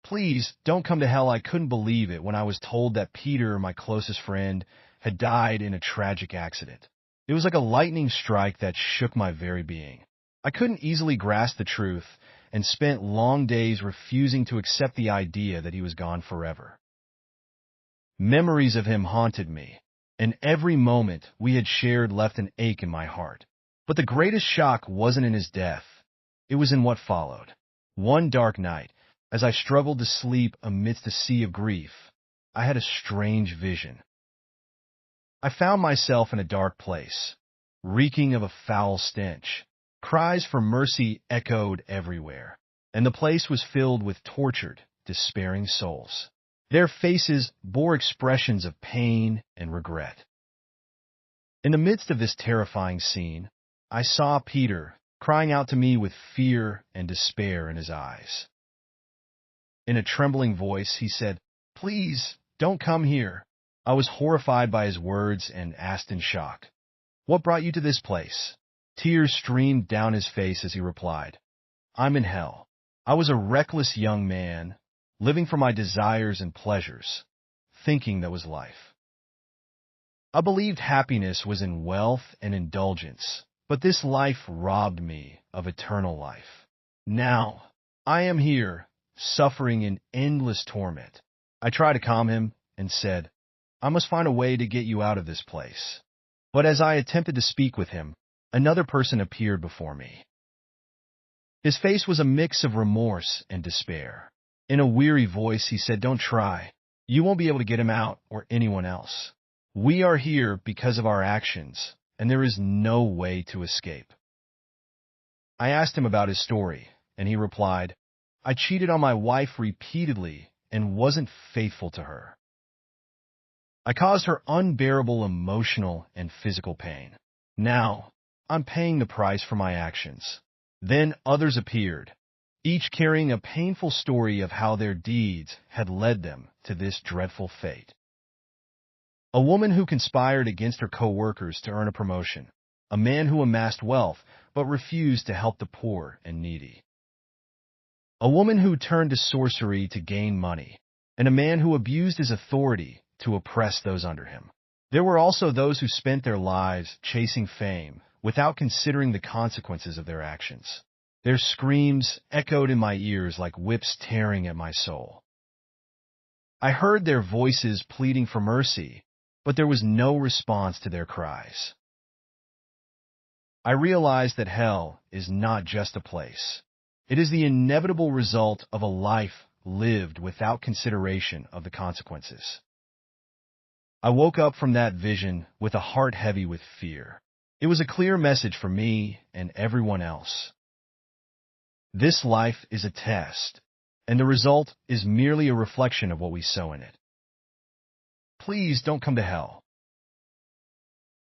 Please, don't come to hell. I couldn't believe it when I was told that Peter, my closest friend, had died in a tragic accident. It was like a lightning strike that shook my very being. I couldn't easily grasp the truth and spent long days refusing to accept the idea that he was gone forever. Memories of him haunted me, and every moment we had shared left an ache in my heart. But the greatest shock wasn't in his death. It was in what followed. One dark night, as I struggled to sleep amidst a sea of grief, I had a strange vision. I found myself in a dark place, reeking of a foul stench. Cries for mercy echoed everywhere, and the place was filled with tortured, despairing souls. Their faces bore expressions of pain and regret. In the midst of this terrifying scene, I saw Peter crying out to me with fear and despair in his eyes. In a trembling voice, he said, "Please, don't come here." I was horrified by his words and asked in shock, "What brought you to this place?" Tears streamed down his face as he replied, "I'm in hell. I was a reckless young man, living for my desires and pleasures, thinking that was life. I believed happiness was in wealth and indulgence, but this life robbed me of eternal life. Now, I am here, suffering in endless torment." I tried to calm him and said, "I must find a way to get you out of this place." But as I attempted to speak with him, another person appeared before me. His face was a mix of remorse and despair. In a weary voice, he said, "Don't try. You won't be able to get him out or anyone else. We are here because of our actions, and there is no way to escape." I asked him about his story, and he replied, "I cheated on my wife repeatedly and wasn't faithful to her. I caused her unbearable emotional and physical pain. Now, I'm paying the price for my actions." Then others appeared, each carrying a painful story of how their deeds had led them to this dreadful fate. A woman who conspired against her co-workers to earn a promotion, a man who amassed wealth but refused to help the poor and needy, a woman who turned to sorcery to gain money, and a man who abused his authority to oppress those under him. There were also those who spent their lives chasing fame without considering the consequences of their actions. Their screams echoed in my ears like whips tearing at my soul. I heard their voices pleading for mercy, but there was no response to their cries. I realized that hell is not just a place. It is the inevitable result of a life lived without consideration of the consequences. I woke up from that vision with a heart heavy with fear. It was a clear message for me and everyone else. This life is a test, and the result is merely a reflection of what we sow in it. Please don't come to hell.